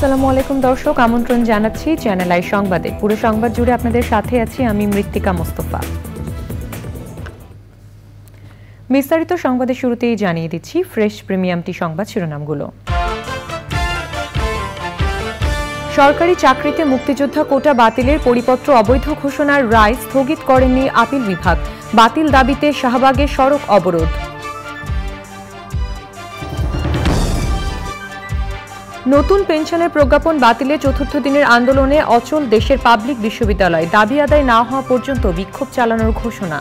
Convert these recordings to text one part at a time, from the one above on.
আসসালামু আলাইকুম দর্শক, আমন্ত্রণ জানাচ্ছি চ্যানেল আই সংবাদে। পুরো সংবাদ জুড়ে আপনাদের সাথে আছি আমি মৃত্তিকা মোস্তফা। বিস্তারিত সংবাদের শুরুতেই জানিয়ে দিচ্ছি ফ্রেশ প্রিমিয়াম টি সংবাদ শিরোনামগুলো। সরকারি চাকরিতে মুক্তিযোদ্ধা কোটা বাতিলের পরিপত্র অবৈধ ঘোষণার রায় স্থগিত করেননি আপিল বিভাগ। বাতিল দাবিতে শাহবাগে সড়ক অবরোধ। নতুন পেনশনের প্রজ্ঞাপন বাতিলে চতুর্থ দিনের আন্দোলনে অচল দেশের পাবলিক বিশ্ববিদ্যালয়। দাবি আদায় না হওয়া পর্যন্ত বিক্ষোভ চালানোর ঘোষণা।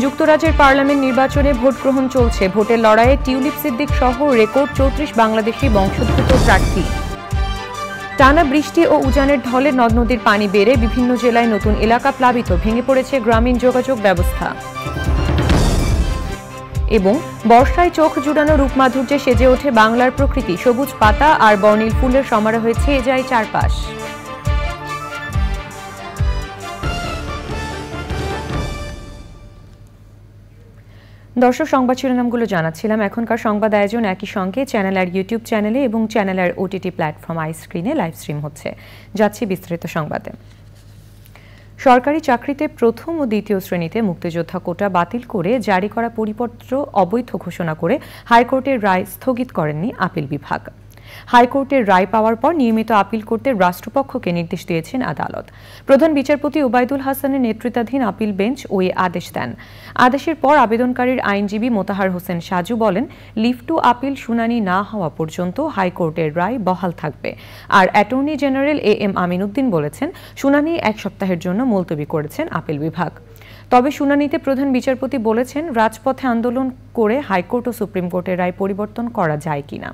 যুক্তরাজ্যের পার্লামেন্ট নির্বাচনে ভোট গ্রহণ চলছে। ভোটের লড়াইয়ে টিউলিপ সিদ্দিক সহ রেকর্ড 34 বাংলাদেশি বংশোদ্ভূত প্রার্থী। টানা বৃষ্টি ও উজানের ঢলে নদ নদীর পানি বেড়ে বিভিন্ন জেলায় নতুন এলাকা প্লাবিত, ভেঙে পড়েছে গ্রামীণ যোগাযোগ ব্যবস্থা। এবং বর্ষায় চোখ জুড়ানো রূপমাধুর্যে সেজে ওঠে বাংলার প্রকৃতি। সবুজ পাতা আর বর্ণিল ফুলের সমারোহে ছেয়ে যায় চারপাশ। দর্শক, সংবাদ শিরোনামগুলো জানাচ্ছিলাম। এখনকার সংবাদ আয়োজন একই সঙ্গে চ্যানেল আর ইউটিউব চ্যানেলে এবং চ্যানেল আর ওটিটি প্ল্যাটফর্ম আই স্ক্রিনে লাইভ স্ট্রিম হচ্ছে। যাচ্ছি বিস্তারিত সংবাদে। সরকারি চাকরিতে প্রথম ও দ্বিতীয় শ্রেণীতে মুক্তিযোদ্ধা কোটা বাতিল করে জারি করা পরিপত্র অবৈধ ঘোষণা করে হাইকোর্টের রায় স্থগিত করেননি আপিল বিভাগ। হাইকোর্টের রায় পাওয়ার পর নিয়মিত আপিল করতে রাষ্ট্রপক্ষকে নির্দেশ দিয়েছেন আদালত। প্রধান বিচারপতি ওবায়দুল হাসানের নেতৃত্বাধীন আপিল বেঞ্চ ওই আদেশ দেন। আদেশের পর আবেদনকারীর আইনজীবী মোতাহার হোসেন সাজু বলেন, লিভ টু আপিল শুনানি না হওয়া পর্যন্ত হাইকোর্টের রায় বহাল থাকবে। আর অ্যাটর্নি জেনারেল AM আমিনউদ্দিন বলেছেন, শুনানি 1 সপ্তাহের জন্য মুলতবি করেছেন আপিল বিভাগ। তবে শুনানিতে প্রধান বিচারপতি বলেছেন, রাজপথে আন্দোলন করে হাইকোর্ট ও সুপ্রিম কোর্টের রায় পরিবর্তন করা যায় কিনা।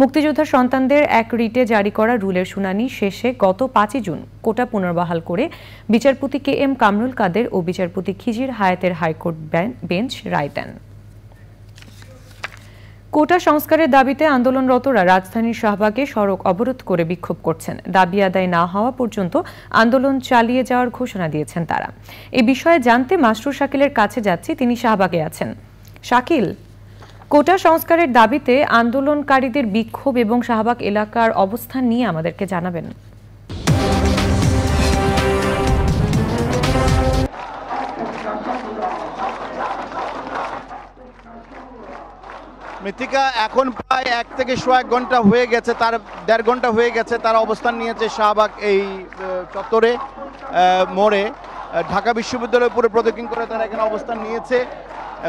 মুক্তিযোদ্ধা সন্তানদের এক রিটে জারি করা রুলের শুনানি শেষে গত 5 জুন কোটা পুনর্বহাল করে বিচারপতি KM কামরুল কাদের ও বিচারপতি খিজির হায়াতের হাইকোর্ট বেঞ্চ রায় দেন। কোটা সংস্কারের দাবিতে আন্দোলনরতরা রাজধানীর শাহবাগে সড়ক অবরোধ করে বিক্ষোভ করছেন। দাবি আদায় না হওয়া পর্যন্ত আন্দোলন চালিয়ে যাওয়ার ঘোষণা দিয়েছেন তারা। এ বিষয়ে জানতে মাসরুর শাকিলের কাছে যাচ্ছি, তিনি শাহবাগে আছেন। শাকিল, কোটা সংস্কারের দাবিতে আন্দোলনকারীদের বিক্ষোভ এবং শাহবাগ এলাকার অবস্থান নিয়ে আমাদেরকে জানাবেন। মৃত্তিকা, এখন প্রায় 1 থেকে 1 ঘন্টা হয়ে গেছে, তার 1.5 ঘন্টা হয়ে গেছে তারা অবস্থান নিয়েছে শাহবাগ এই চত্বরে মোড়ে। ঢাকা বিশ্ববিদ্যালয় পুরো প্রদক্ষিণ করে তারা এখানে অবস্থান নিয়েছে।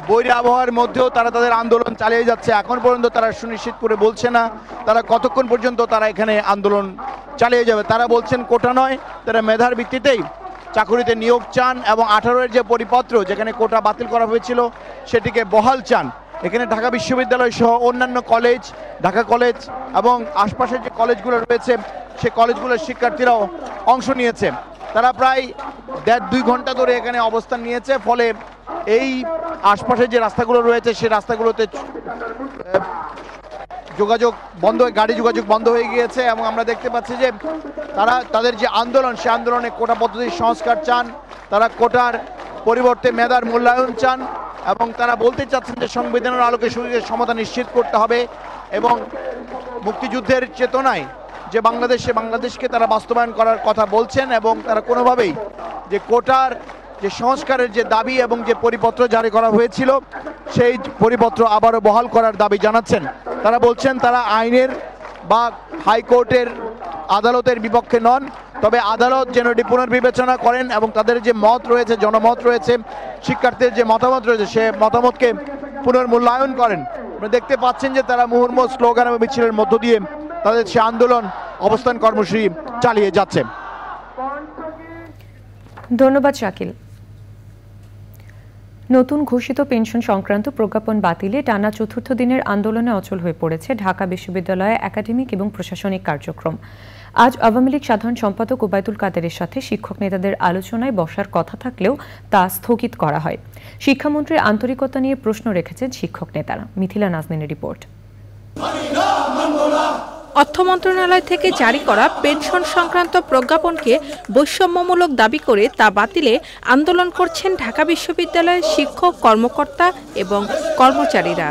বৈরী আবহাওয়ার মধ্যেও তারা তাদের আন্দোলন চালিয়ে যাচ্ছে। এখন পর্যন্ত তারা সুনিশ্চিত করে বলছে না তারা কতক্ষণ পর্যন্ত তারা এখানে আন্দোলন চালিয়ে যাবে। তারা বলছেন কোটা নয়, তারা মেধার ভিত্তিতেই চাকুরিতে নিয়োগ চান এবং 18-এর যে পরিপত্র যেখানে কোটা বাতিল করা হয়েছিল সেটিকে বহাল চান। এখানে ঢাকা বিশ্ববিদ্যালয় সহ অন্যান্য কলেজ, ঢাকা কলেজ এবং আশপাশের যে কলেজগুলো রয়েছে সেই কলেজগুলোর শিক্ষার্থীরাও অংশ নিয়েছে। তারা প্রায় 1.5-2 ঘন্টা ধরে এখানে অবস্থান নিয়েছে। ফলে এই আশপাশের যে রাস্তাগুলো রয়েছে সেই রাস্তাগুলোতে যোগাযোগ বন্ধ, গাড়ি যোগাযোগ বন্ধ হয়ে গিয়েছে। এবং আমরা দেখতে পাচ্ছি যে তারা তাদের যে আন্দোলন, সে আন্দোলনে কোটা পদ্ধতির সংস্কার চান, তারা কোটার পরিবর্তে মেধার মূল্যায়ন চান এবং তারা বলতে চাচ্ছেন যে সংবিধানের আলোকে সুযোগের সমতা নিশ্চিত করতে হবে এবং মুক্তিযুদ্ধের চেতনায় যে বাংলাদেশকে তারা বাস্তবায়ন করার কথা বলছেন। এবং তারা কোনোভাবেই যে কোটার যে সংস্কারের যে দাবি এবং যে পরিপত্র জারি করা হয়েছিল সেই পরিপত্র আবারও বহাল করার দাবি জানাচ্ছেন। তারা বলছেন তারা আইনের বা হাইকোর্টের আদালতের বিপক্ষে নন, তবে আদালত যেন এটি পুনর্বিবেচনা করেন এবং তাদের যে মত রয়েছে, জনমত রয়েছে, শিক্ষার্থীদের যে মতামত রয়েছে সে মতামতকে পুনর্মূল্যায়ন করেন। আপনারা দেখতে পাচ্ছেন যে তারা মুহুর্মুহু স্লোগান এবং মিছিলের মধ্য দিয়ে তাদের সে আন্দোলন অবস্থান কর্মসূচি চালিয়ে যাচ্ছে। ধন্যবাদ শাকিল। নতুন ঘোষিত পেনশন সংক্রান্ত প্রজ্ঞাপন বাতিলে টানা চতুর্থ দিনের আন্দোলনে অচল হয়ে পড়েছে ঢাকা বিশ্ববিদ্যালয়ে একাডেমিক এবং প্রশাসনিক কার্যক্রম। আজ আওয়ামী লীগ সাধারণ সম্পাদক ওবায়দুল কাদেরের সাথে শিক্ষক নেতাদের আলোচনায় বসার কথা থাকলেও তা স্থগিত করা হয়। শিক্ষামন্ত্রীর আন্তরিকতা নিয়ে প্রশ্ন রেখেছেন শিক্ষক নেতারা। মিথিলা নাজনীনের রিপোর্ট। অর্থ মন্ত্রণালয় থেকে জারি করা পেনশন সংক্রান্ত প্রজ্ঞাপনকে বৈষম্যমূলক দাবি করে তা বাতিলে আন্দোলন করছেন ঢাকা বিশ্ববিদ্যালয়ের শিক্ষক, কর্মকর্তা এবং কর্মচারীরা।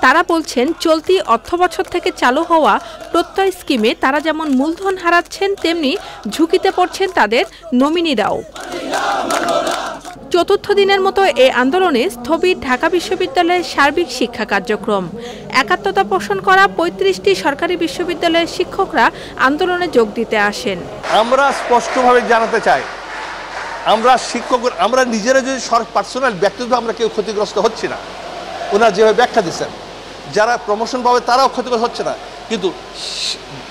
তারা বলছেন, চলতি অর্থবছর থেকে চালু হওয়া প্রত্যয় স্কিমে তারা যেমন মূলধন হারাচ্ছেন, তেমনি ঝুঁকিতে পড়ছেন তাদের নমিনিরাও। চতুর্থ দিনের মতো এই আন্দোলনে স্থবির ঢাকা বিশ্ববিদ্যালয়ের সার্বিক শিক্ষা কার্যক্রম। একাত্মতা পোষণ করা ৩৫টি সরকারি বিশ্ববিদ্যালয়ের শিক্ষকরা আন্দোলনে যোগ দিতে আসেন। আমরা স্পষ্টভাবে জানাতে চাই, আমরা শিক্ষক, আমরা নিজেরা যদি পার্সোনাল ব্যক্তিগত আমরা কেউ ক্ষতিগ্রস্ত হচ্ছি না। ওনারা যেভাবে ব্যাখ্যা দিচ্ছেন, যারা প্রমোশন পাবে তারাও ক্ষতিগ্রস্ত হচ্ছে না, কিন্তু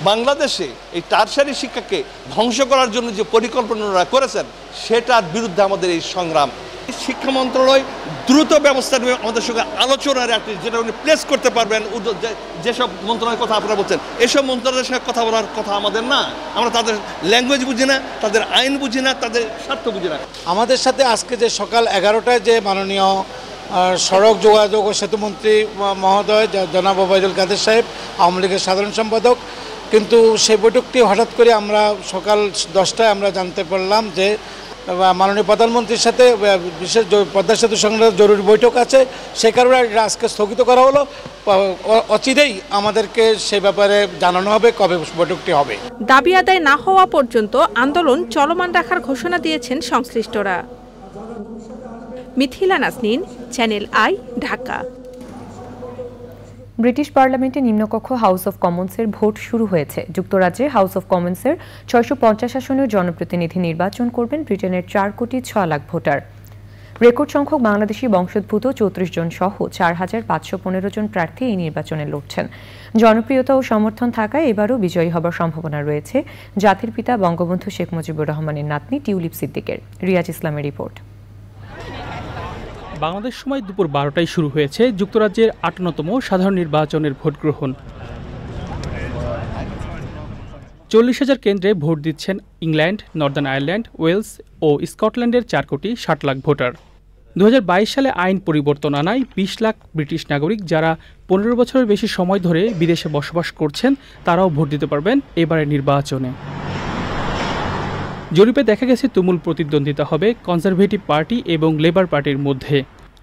বাংলাদেশে এই টারশারি শিক্ষাকে ধ্বংস করার জন্য যে পরিকল্পনা ওনারা করেছেন, সেটার বিরুদ্ধে আমাদের এই সংগ্রাম। শিক্ষা মন্ত্রণালয় দ্রুত ব্যবস্থা নেবে, আমাদের সঙ্গে আলোচনার একটি যেটা উনি প্লেস করতে পারবেন। যেসব মন্ত্রণালয়ের কথা আপনারা বলছেন, এসব মন্ত্রণালয়ের সঙ্গে কথা বলার কথা আমাদের না। আমরা তাদের ল্যাঙ্গুয়েজ বুঝি না, তাদের আইন বুঝি না, তাদের স্বার্থ বুঝি না। আমাদের সাথে আজকে যে সকাল 11টায় যে মাননীয় সড়ক যোগাযোগ ও সেতুমন্ত্রী মহোদয় জনাব ওবায়দুল কাদের সাহেব, আওয়ামী লীগের সাধারণ সম্পাদক, কিন্তু সেই বৈঠকটি হঠাৎ করে আমরা সকাল 10টায় আমরা জানতে পারলাম যে মাননীয় প্রধানমন্ত্রীর সাথে বিশেষ পদ্মা সেতু সংক্রান্ত জরুরি বৈঠক আছে। সে কারণে আজকে স্থগিত করা হলো। অচিরেই আমাদেরকে সে ব্যাপারে জানানো হবে কবে বৈঠকটি হবে। দাবি আদায় না হওয়া পর্যন্ত আন্দোলন চলমান রাখার ঘোষণা দিয়েছেন সংশ্লিষ্টরা। Mithila Nasnin, channel i, Dhaka. British পার্লামেন্টে নিম্নকক্ষ হাউস অব কমন্সের ভোট শুরু হয়েছে। যুক্তরাজ্যে হাউস অব কমন্সের 650 আসনের জনপ্রতিনিধি নির্বাচন করবেন ব্রিটেনের 4,06,00,000 ভোটার। রেকর্ড সংখ্যক বাংলাদেশি বংশোদ্ভূত 34 জন সহ 4,515 জন প্রার্থী এই নির্বাচনে লড়ছেন। জনপ্রিয়তা ও সমর্থন থাকায় এবারও বিজয়ী হবার সম্ভাবনা রয়েছে জাতির পিতা বঙ্গবন্ধু শেখ মুজিবুর রহমানের নাতনি টিউলিপ সিদ্দিকের। রিয়াজ ইসলামের রিপোর্ট। বাংলাদেশ সময় দুপুর 12টায় শুরু হয়েছে যুক্তরাজ্যের 58তম সাধারণ নির্বাচনের ভোট গ্রহণ। 40,000 কেন্দ্রে ভোট দিচ্ছেন ইংল্যান্ড, নর্দার্ন আয়ারল্যান্ড, ওয়েলস ও স্কটল্যান্ডের 4,60,00,000 ভোটার। 2022 সালে আইন পরিবর্তন আনায় 20 লাখ ব্রিটিশ নাগরিক যারা 15 বছরের বেশি সময় ধরে বিদেশে বসবাস করছেন তারাও ভোট দিতে পারবেন এবারের নির্বাচনে। জরিপে দেখা গেছে তুমুল প্রতিদ্বন্দ্বিতা হবে কনজারভেটিভ পার্টি এবং লেবার পার্টির মধ্যে।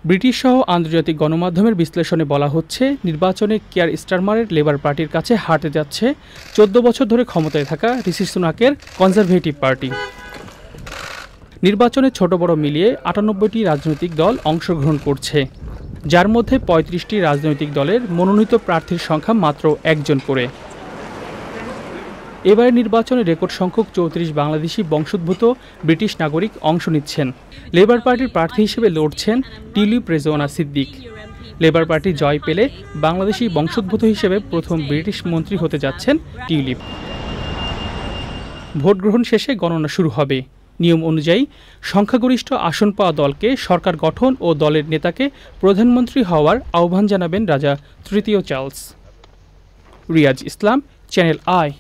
ব্রিটিশ সহ আন্তর্জাতিক গণমাধ্যমের বিশ্লেষণে বলা হচ্ছে, নির্বাচনে কিয়ার স্টারমারের লেবার পার্টির কাছে হারতে যাচ্ছে 14 বছর ধরে ক্ষমতায় থাকা ঋষি সুনাকের কনজারভেটিভ পার্টি। নির্বাচনে ছোট বড় মিলিয়ে 98টি রাজনৈতিক দল অংশগ্রহণ করছে, যার মধ্যে 35টি রাজনৈতিক দলের মনোনীত প্রার্থীর সংখ্যা মাত্র 1 জন করে। এবারের নির্বাচনে রেকর্ড সংখ্যক 34 বাংলাদেশি বংশোদ্ভূত ব্রিটিশ নাগরিক অংশ নিচ্ছেন। লেবার পার্টির প্রার্থী হিসেবে লড়ছেন টিউলিপ সিদ্দিক। লেবার পার্টি জয় পেলে বাংলাদেশি বংশোদ্ভূত হিসেবে প্রথম ব্রিটিশ মন্ত্রী হতে যাচ্ছেন টিউলিপ। ভোট গ্রহণ শেষে গণনা শুরু হবে। নিয়ম অনুযায়ী সংখ্যাগরিষ্ঠ আসন পাওয়া দলকে সরকার গঠন ও দলের নেতাকে প্রধানমন্ত্রী হওয়ার আহ্বান জানাবেন রাজা তৃতীয় Charles. Riaz Islam, Channel i.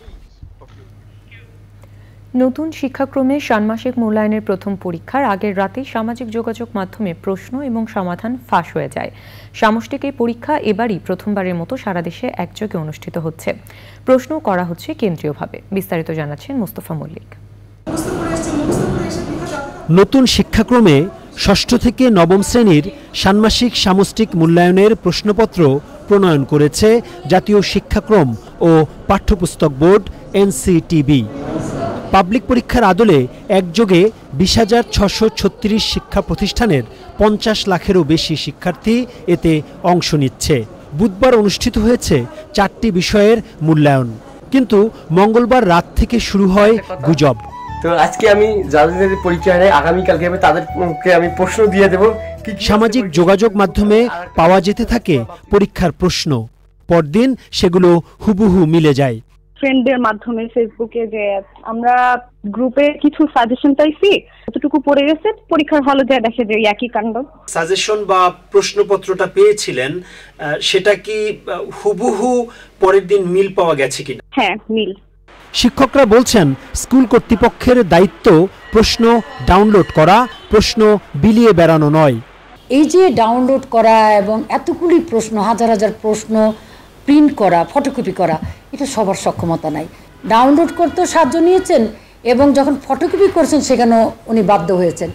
নতুন শিক্ষাক্রমে ষান্মাসিক মূল্যায়নের প্রথম পরীক্ষার আগের রাতেই সামাজিক যোগাযোগ মাধ্যমে প্রশ্ন এবং সমাধান ফাঁস হয়ে যায়। সামষ্টিক এই পরীক্ষা এবারই প্রথমবারের মতো সারা দেশে একযোগে অনুষ্ঠিত হচ্ছে। প্রশ্ন করা হচ্ছে কেন্দ্রীয়ভাবে। বিস্তারিত জানাচ্ছেন মোস্তফা মল্লিক। নতুন শিক্ষাক্রমে ষষ্ঠ থেকে নবম শ্রেণীর ষান্মাসিক সামষ্টিক মূল্যায়নের প্রশ্নপত্র প্রণয়ন করেছে জাতীয় শিক্ষাক্রম ও পাঠ্যপুস্তক বোর্ড NCTB। পাবলিক পরীক্ষার আদলে একযোগে 20,636 শিক্ষা প্রতিষ্ঠানের 50 লাখেরও বেশি শিক্ষার্থী এতে অংশ নিচ্ছে। বুধবার অনুষ্ঠিত হয়েছে 4টি বিষয়ের মূল্যায়ন, কিন্তু মঙ্গলবার রাত থেকে শুরু হয় গুজব। তো আজকে আমি যাদের পরীক্ষা নেই আগামীকালকে তাদেরকে আমি প্রশ্ন দিয়ে দেব। সামাজিক যোগাযোগ মাধ্যমে পাওয়া যেতে থাকে পরীক্ষার প্রশ্ন, পরদিন সেগুলো হুবহু মিলে যায়। ফ্রেন্ডদের মাধ্যমে ফেসবুকে যে আমরা গ্রুপে কিছু সাজেশন পাইছি, কতটুকু পড়ে গেছে, পরীক্ষার হলে যা দেখে যে একই কাণ্ড। সাজেশন বা প্রশ্নপত্রটা পেয়েছিলেন, সেটা কি হুবহু পরের দিন মিল পাওয়া গেছে কিনা? হ্যাঁ, মিল। শিক্ষকরা বলছেন স্কুল কর্তৃপক্ষের দায়িত্ব প্রশ্ন ডাউনলোড করা, প্রশ্ন বিলিয়ে বেড়ানো নয়। এই যে ডাউনলোড করা এবং এতগুলি প্রশ্ন, হাজার হাজার প্রশ্ন প্রিন্ট করা, ফটোকপি করা, এটা সবার সক্ষমতা নাই। ডাউনলোড করতেও সাহায্য নিয়েছেন এবং যখন ফটোকপি করছেন সেখানেও উনি বাধ্য হয়েছেন,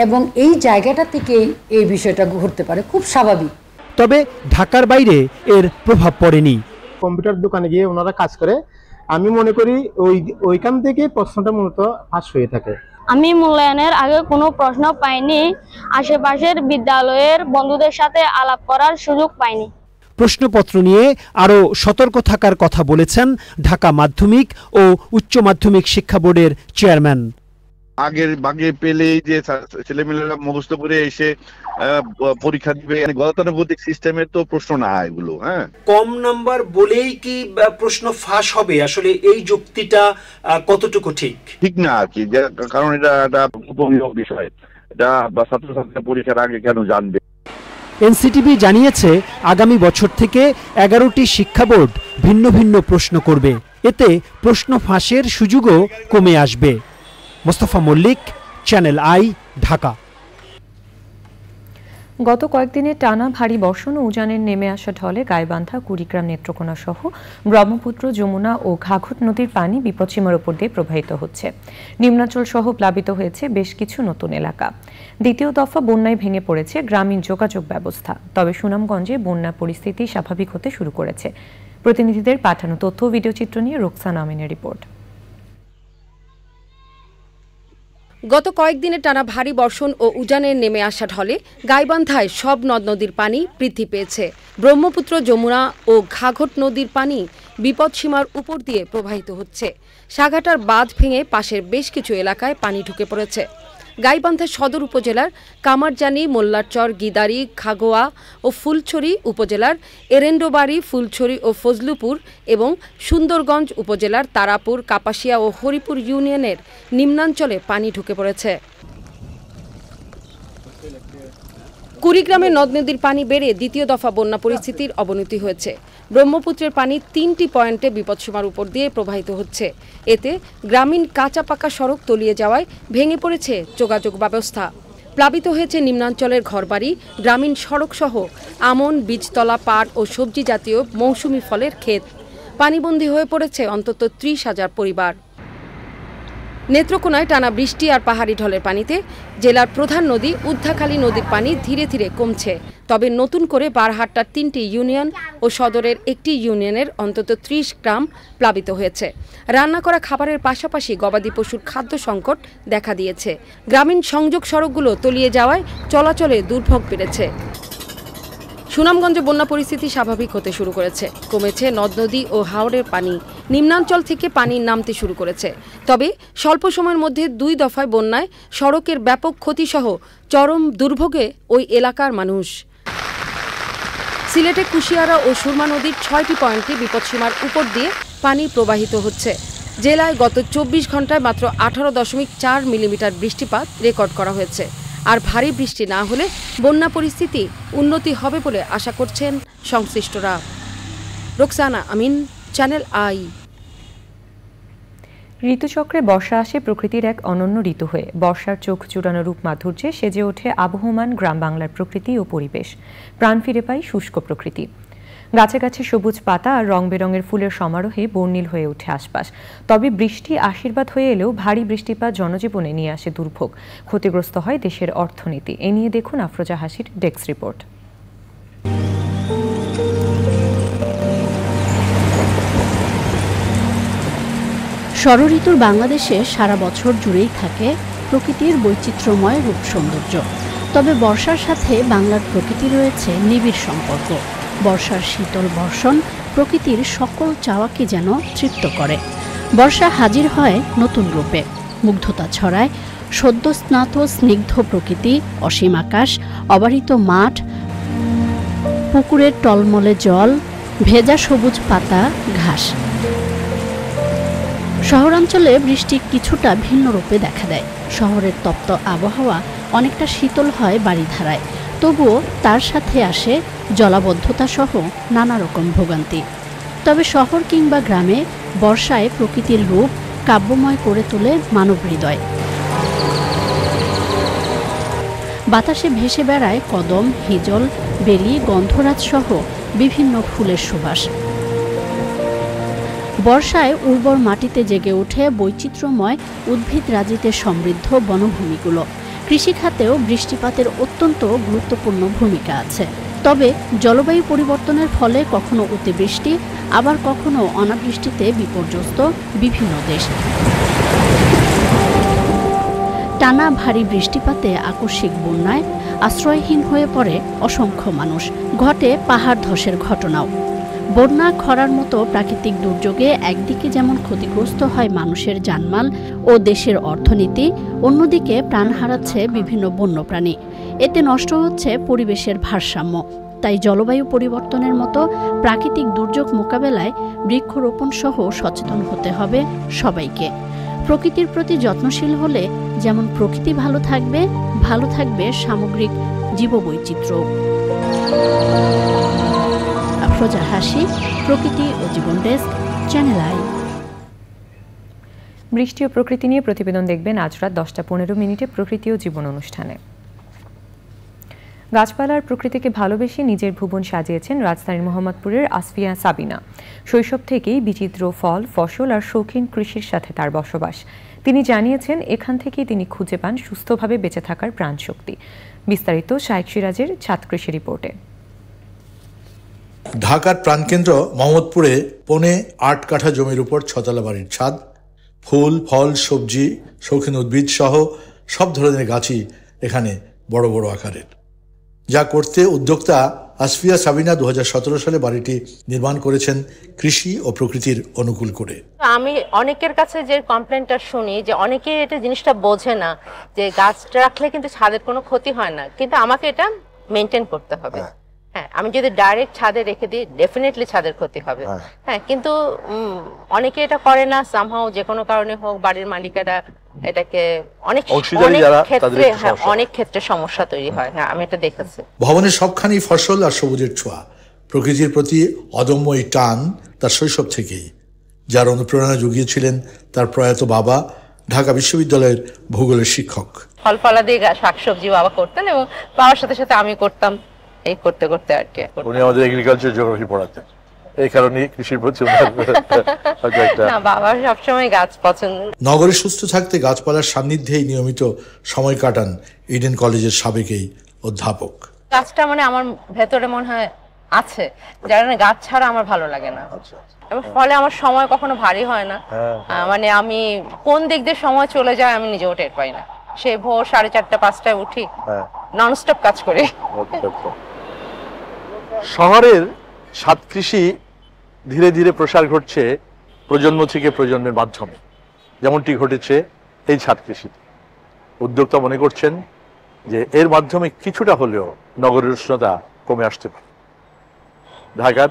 এবং এই জায়গাটা থেকেই এই বিষয়টা ঘটতে পারে, খুব স্বাভাবিক। তবে ঢাকার বাইরে এর প্রভাব পড়েনি। কম্পিউটার দোকানে গিয়ে ওনারা কাজ করে, আমি মনে করি ওইখান থেকে প্রশ্নটা মূলত ফাঁস হয়ে থাকে। আমি মূল্যায়নের আগে কোনো প্রশ্ন পাইনি, আশেপাশের বিদ্যালয়ের বন্ধুদের সাথে আলাপ করার সুযোগ পাইনি। প্রশ্নপত্র নিয়ে আরও সতর্ক থাকার কথা বলেছেন ঢাকা মাধ্যমিক ও উচ্চ মাধ্যমিক শিক্ষা বোর্ডের চেয়ারম্যান। আগের ভাগে পেলেই যে ছেলেমেয়েরা মুখস্থ করে এসে পরীক্ষা দিবে, গতানুগতিক সিস্টেমের তো প্রশ্ন না এগুলো। হ্যাঁ, কম নাম্বার বলেই কি প্রশ্ন ফাঁস হবে? আসলে এই যুক্তিটা কতটুকু ঠিক না আর কি, কারণ এটা একটা উপযোগী বিষয়, এটা ছাত্রছাত্রীরা পরীক্ষার আগে কেন জানবে। এনসিটিবি জানিয়েছে আগামী বছর থেকে 11টি শিক্ষা বোর্ড ভিন্ন ভিন্ন প্রশ্ন করবে, এতে প্রশ্ন ফাঁসের সুযোগও কমে আসবে। Mostafa Mallik, Channel i, Dhaka. গত কয়েকদিনের টানা ভারী বর্ষণ ও উজানের নেমে আসা ঢলে গাইবান্ধা, কুড়িগ্রাম, নেত্রকোনা সহ ব্রহ্মপুত্র, যমুনা ও ঘাঘট নদীর পানি বিপদসীমার উপর দিয়ে প্রবাহিত হচ্ছে। নিম্নাঞ্চল সহ প্লাবিত হয়েছে বেশ কিছু নতুন এলাকা। দ্বিতীয় দফা বন্যায় ভেঙে পড়েছে গ্রামীণ যোগাযোগ ব্যবস্থা। তবে সুনামগঞ্জে বন্যা পরিস্থিতি স্বাভাবিক হতে শুরু করেছে। প্রতিনিধিদের পাঠানো তথ্য ও ভিডিও চিত্র নিয়ে রোকসানা আমিনের রিপোর্ট। গত কয়েকদিনে টানা ভারী বর্ষণ ও উজানের নেমে আসা ঢলে গাইবান্ধায় সব নদ নদীর পানি বৃদ্ধি পেয়েছে। ব্রহ্মপুত্র, যমুনা ও ঘাঘট নদীর পানি বিপদসীমার উপর দিয়ে প্রবাহিত হচ্ছে। সাঘাটার বাঁধ ভেঙে পাশের বেশ কিছু এলাকায় পানি ঢুকে পড়েছে। গাইবান্ধা সদর উপজেলার কামারজানি, মোল্লারচর, গিদারি, খাগোয়া ও ফুলছড়ি উপজেলার এরেন্ডোবাড়ি, ফুলছড়ি ও ফজলুপুর এবং সুন্দরগঞ্জ উপজেলার তারাপুর, কাপাসিয়া ও হরিপুর ইউনিয়নের নিম্নাঞ্চলে পানি ঢুকে পড়েছে। কুড়িগ্রামে নদ নদীর পানি বেড়ে দ্বিতীয় দফা বন্যা পরিস্থিতির অবনতি হয়েছে। ব্রহ্মপুত্রের পানি 3টি পয়েন্টে বিপদসীমার উপর দিয়ে প্রবাহিত হচ্ছে। এতে গ্রামীণ কাঁচা পাকা সড়ক তলিয়ে যাওয়ায় ভেঙে পড়েছে যোগাযোগ ব্যবস্থা। প্লাবিত হয়েছে নিম্নাঞ্চলের ঘরবাড়ি, গ্রামীণ সড়ক সহ আমন, বীজতলা, পাট ও সবজি জাতীয় মৌসুমি ফলের ক্ষেত। পানিবন্দী হয়ে পড়েছে অন্তত 30,000 পরিবার। নেত্রকোনায় টানা বৃষ্টি আর পাহাড়ি ঢলের পানিতে জেলার প্রধান নদী উদ্ধাখালী নদীর পানি ধীরে ধীরে কমছে। তবে নতুন করে বারহাট্টার 3টি ইউনিয়ন ও সদরের একটি ইউনিয়নের অন্তত 30 গ্রাম প্লাবিত হয়েছে। রান্না করা খাবারের পাশাপাশি গবাদি পশুর খাদ্য সংকট দেখা দিয়েছে। গ্রামীণ সংযোগ সড়কগুলো তলিয়ে যাওয়ায় চলাচলে দুর্ভোগ বেড়েছে। সুনামগঞ্জে বন্যা পরিস্থিতি স্বাভাবিক হতে শুরু করেছে। কমেছে নদ নদী ও হাওরের পানি, নিম্নাঞ্চল থেকে পানি নামতে শুরু করেছে। তবে স্বল্প সময়ের মধ্যে 2 দফায় বন্যায় সড়কের ব্যাপক ক্ষতিসহ চরম দুর্ভোগে ওই এলাকার মানুষ। সিলেটে কুশিয়ারা ও সুরমা নদীর 6টি পয়েন্টে বিপদসীমার উপর দিয়ে পানি প্রবাহিত হচ্ছে। জেলায় গত 24 ঘন্টায় মাত্র 18.4 মিলিমিটার বৃষ্টিপাত রেকর্ড করা হয়েছে। আর ভারী বৃষ্টি না হলে বন্যা পরিস্থিতি উন্নতি হবে বলে আশা করছেন সংশ্লিষ্টরা। রোকসানা আমিন, চ্যানেল আই। ঋতুচক্রে বর্ষা আসে প্রকৃতির এক অনন্য ঋতু হয়ে। বর্ষার চোখ জুড়ানো রূপ মাধুর্যে সেজে ওঠে আবহমান গ্রাম বাংলার প্রকৃতি ও পরিবেশ। প্রাণ ফিরে পায় শুষ্ক প্রকৃতি। গাছে গাছে সবুজ পাতা আর রং বেরঙের ফুলের সমারোহে বর্ণিল হয়ে ওঠে আশপাশ। তবে বৃষ্টি আশীর্বাদ হয়ে এলেও ভারী বৃষ্টিপাত জনজীবনে নিয়ে আসে দুর্ভোগ। ক্ষতিগ্রস্ত হয় দেশের অর্থনীতি। এ নিয়ে দেখুন আফরোজা হাসির ডেস্ক রিপোর্ট। ষড়ঋতুর বাংলাদেশে সারা বছর জুড়েই থাকে প্রকৃতির বৈচিত্র্যময় রূপ সৌন্দর্য। তবে বর্ষার সাথে বাংলার প্রকৃতি রয়েছে নিবিড় সম্পর্ক। বর্ষার শীতল বর্ষণ প্রকৃতির সকল চাওয়াকে যেন তৃপ্ত করে। বর্ষা হাজির হয় নতুন রূপে, মুগ্ধতা ছড়ায় সদ্য স্নাত স্নিগ্ধ প্রকৃতি, অসীম আকাশ, অবারিত মাঠ, পুকুরের টলমলে জল, ভেজা সবুজ পাতা, ঘাস। শহরাঞ্চলে বৃষ্টি কিছুটা ভিন্ন রূপে দেখা দেয়। শহরের তপ্ত আবহাওয়া অনেকটা শীতল হয় বাড়িধারায়, তবুও তার সাথে আসে জলাবদ্ধতা সহ নানা রকম ভোগান্তি। তবে শহর কিংবা গ্রামে বর্ষায় প্রকৃতির রূপ কাব্যময় করে তোলে মানব হৃদয়। বাতাসে ভেসে বেড়ায় কদম, হিজল, বেলি, গন্ধরাজ সহ বিভিন্ন ফুলের সুবাস। বর্ষায় উর্বর মাটিতে জেগে ওঠে বৈচিত্র্যময় উদ্ভিদরাজিতে সমৃদ্ধ বনভূমিগুলো। কৃষিখাতেও বৃষ্টিপাতের অত্যন্ত গুরুত্বপূর্ণ ভূমিকা আছে। তবে জলবায়ু পরিবর্তনের ফলে কখনো অতিবৃষ্টি, আবার কখনো অনাবৃষ্টিতে বিপর্যস্ত বিভিন্ন দেশ। টানা ভারী বৃষ্টিপাতে আকস্মিক বন্যায় আশ্রয়হীন হয়ে পড়ে অসংখ্য মানুষ। ঘটে পাহাড় ধসের ঘটনাও। বন্যা, খরার মতো প্রাকৃতিক দুর্যোগে একদিকে যেমন ক্ষতিগ্রস্ত হয় মানুষের জানমাল ও দেশের অর্থনীতি, অন্যদিকে প্রাণ হারাচ্ছে বিভিন্ন বন্যপ্রাণী। এতে নষ্ট হচ্ছে পরিবেশের ভারসাম্য। তাই জলবায়ু পরিবর্তনের মতো প্রাকৃতিক দুর্যোগ মোকাবেলায় বৃক্ষরোপণ সহ সচেতন হতে হবে সবাইকে। প্রকৃতির প্রতি যত্নশীল হলে যেমন প্রকৃতি ভালো থাকবে সামগ্রিক জীববৈচিত্র্য। আফরোজা হাসি, প্রকৃতি ও জীবন ডেস্ক, চ্যানেল আই। বৃষ্টি ও প্রকৃতি নিয়ে প্রতিবেদন দেখবেন আজ রাত 10:15 প্রকৃতি ও জীবন অনুষ্ঠানে। গাছপালার প্রকৃতিকে ভালোবেসে নিজের ভুবন সাজিয়েছেন রাজধানীর মোহাম্মদপুরের আসফিয়া সাবিনা। শৈশব থেকেই বিচিত্র ফল, ফসল আর শৌখিন কৃষির সাথে তার বসবাস। তিনি জানিয়েছেন এখান থেকেই তিনি খুঁজে পান সুস্থভাবে বেঁচে থাকার প্রাণশক্তি। বিস্তারিত শাইখ সিরাজের ছাদ কৃষি রিপোর্টে। ঢাকার প্রাণকেন্দ্র মোহাম্মদপুরে 8.5 কাঠা জমির উপর 6তলা বাড়ির ছাদ। ফুল, ফল, সবজি, শৌখিন উদ্ভিদ সহ সব ধরনের গাছই এখানে বড় বড় আকারের। যা করতে উদ্যোক্তা আসফিয়া সাবিনা 2017 সালে বাড়িটি নির্মাণ করেছেন কৃষি ও প্রকৃতির অনুকূল করে। আমি অনেকের কাছে যে কমপ্লেনটা শুনি যে অনেকে এটা জিনিসটা বোঝে না যে গাছটা রাখলে কিন্তু ছাদের কোনো ক্ষতি হয় না, কিন্তু আমাকে এটা মেনটেন করতে হবে। হ্যাঁ, আমি যদি ডাইরেক্ট ছাদে রেখে দিই ডেফিনেটলি ছাদের ক্ষতি হবে। হ্যাঁ, কিন্তু অনেকে এটা করে না, সামহাও যে কোনো কারণে হোক বাড়ির মালিকেরা এটাকে অনেক ক্ষেত্রে সমস্যা তৈরি হয়। হ্যাঁ, আমি এটা দেখেছি। ভবনের সবখানি ফসল আর সবুজের ছোঁয়া। প্রকৃতির প্রতি অদম্য এই টান তার শৈশব থেকেই, যার অনুপ্রেরণা জুগিয়েছিলেন তার প্রয়াত বাবা, ঢাকা বিশ্ববিদ্যালয়ের ভূগোলের শিক্ষক। ফল ফলাদি শাকসবজি বাবা করতেন এবং বাবার সাথে সাথে আমি করতাম। এই করতে করতে আর কি উনি আমাদের এগ্রিকালচার জিওগ্রাফি পড়াতেন, এই কারণে কৃষির প্রতি না, বাবার সবসময় গাছ পছন্দ। নগরে সুস্থ থাকতে গাছপালার সান্নিধ্যেই নিয়মিত সময় কাটান ইডেন কলেজের সাবেক এই অধ্যাপক। গাছটা মানে আমার ভেতরে মনে হয় আছে, যার গাছ ছাড়া আমার ভালো লাগে না। এবং ফলে আমার সময় কখনো ভারী হয় না। মানে আমি কোন দিক দিয়ে সময় চলে যায় আমি নিজেও টের পাই না। সে ভোর 4:30 5টায় উঠি, ননস্টপ কাজ করি। শহরের ছাদ কৃষি ধীরে ধীরে প্রসার ঘটছে প্রজন্ম থেকে প্রজন্মের মাধ্যমে, যেমনটি ঘটেছে এই ছাদ কৃষিতে। উদ্যোক্তা মনে করছেন যে এর মাধ্যমে কিছুটা হলেও নগরের উষ্ণতা কমে আসতে পারে। ঢাকার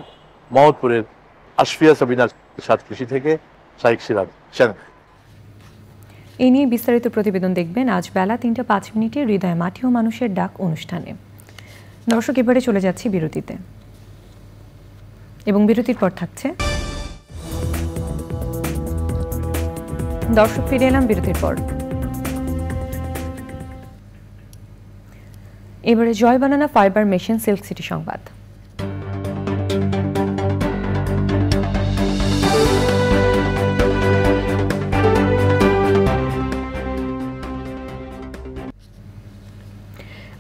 মোহাম্মদপুরের আসফিয়া সাবিনা ছাদ কৃষি থেকে শাইখ সিরাজ, চ্যানেল। এই নিয়ে বিস্তারিত প্রতিবেদন দেখবেন আজ বেলা 3:05 হৃদয় মাটি ও মানুষের ডাক অনুষ্ঠানে। দর্শক, এবারে চলে যাচ্ছি বিরতিতে এবং বিরতির পর থাকছে। দর্শক, ফিরে এলাম বিরতির পর। এবারে জয় বানানা ফাইবার মেশিন সিল্ক সিটি সংবাদ।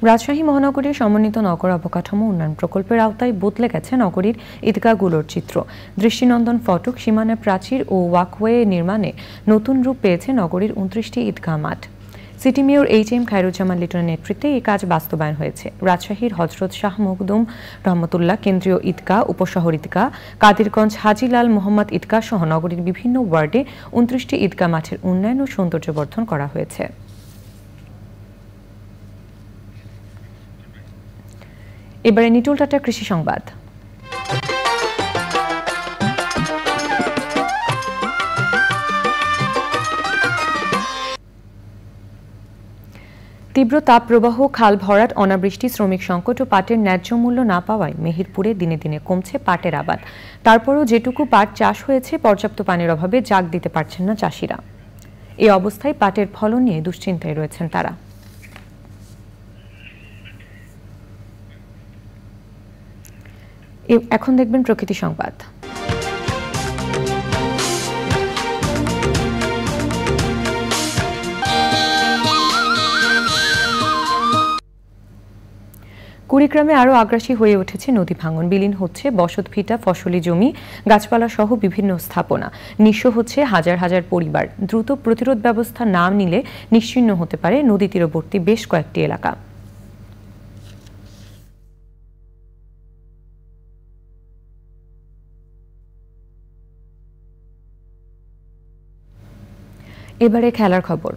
রাজশাহী মহানগরীর সমন্বিত নগর অবকাঠামো উন্নয়ন প্রকল্পের আওতায় বদলে গেছে নগরীর ঈদগাহগুলোর চিত্র। দৃষ্টিনন্দন ফটক, সীমানা প্রাচীর ও ওয়াকওয়ে নির্মাণে নতুন রূপ পেয়েছে নগরীর 29টি ঈদগাহ মাঠ। সিটি মেয়র HM খায়রুজ্জামান লিটনের নেতৃত্বে এই কাজ বাস্তবায়ন হয়েছে। রাজশাহীর হযরত শাহ মখদুম রহমতুল্লাহ কেন্দ্রীয় ঈদগাহ, উপশহর ঈদগাহ, কাদিরগঞ্জ হাজী লাল মোহাম্মদ ঈদগাহ সহ নগরীর বিভিন্ন ওয়ার্ডে 29টি ঈদগাহ মাঠের উন্নয়ন ও সৌন্দর্যবর্ধন করা হয়েছে। এবারে নিটুল টাটার কৃষি সংবাদ। তীব্র তাপপ্রবাহ, খাল ভরাট, অনাবৃষ্টি, শ্রমিক সংকট ও পাটের ন্যায্য মূল্য না পাওয়ায় মেহেরপুরে দিনে দিনে কমছে পাটের আবাদ। তারপরও যেটুকু পাট চাষ হয়েছে পর্যাপ্ত পানির অভাবে জাগ দিতে পারছেন না চাষিরা। এই অবস্থায় পাটের ফলন নিয়ে দুশ্চিন্তায় রয়েছেন তারা। এখন দেখবেন প্রকৃতি সংবাদ। কুড়িগ্রামে আরও আগ্রাসী হয়ে উঠেছে নদী ভাঙন। বিলীন হচ্ছে বসতভিটা, ফসলি জমি, গাছপালা সহ বিভিন্ন স্থাপনা। নিঃস্ব হচ্ছে হাজার হাজার পরিবার। দ্রুত প্রতিরোধ ব্যবস্থা না নিলে নিশ্চিহ্ন হতে পারে নদী তীরবর্তী বেশ কয়েকটি এলাকা। এবারে খেলার খবর।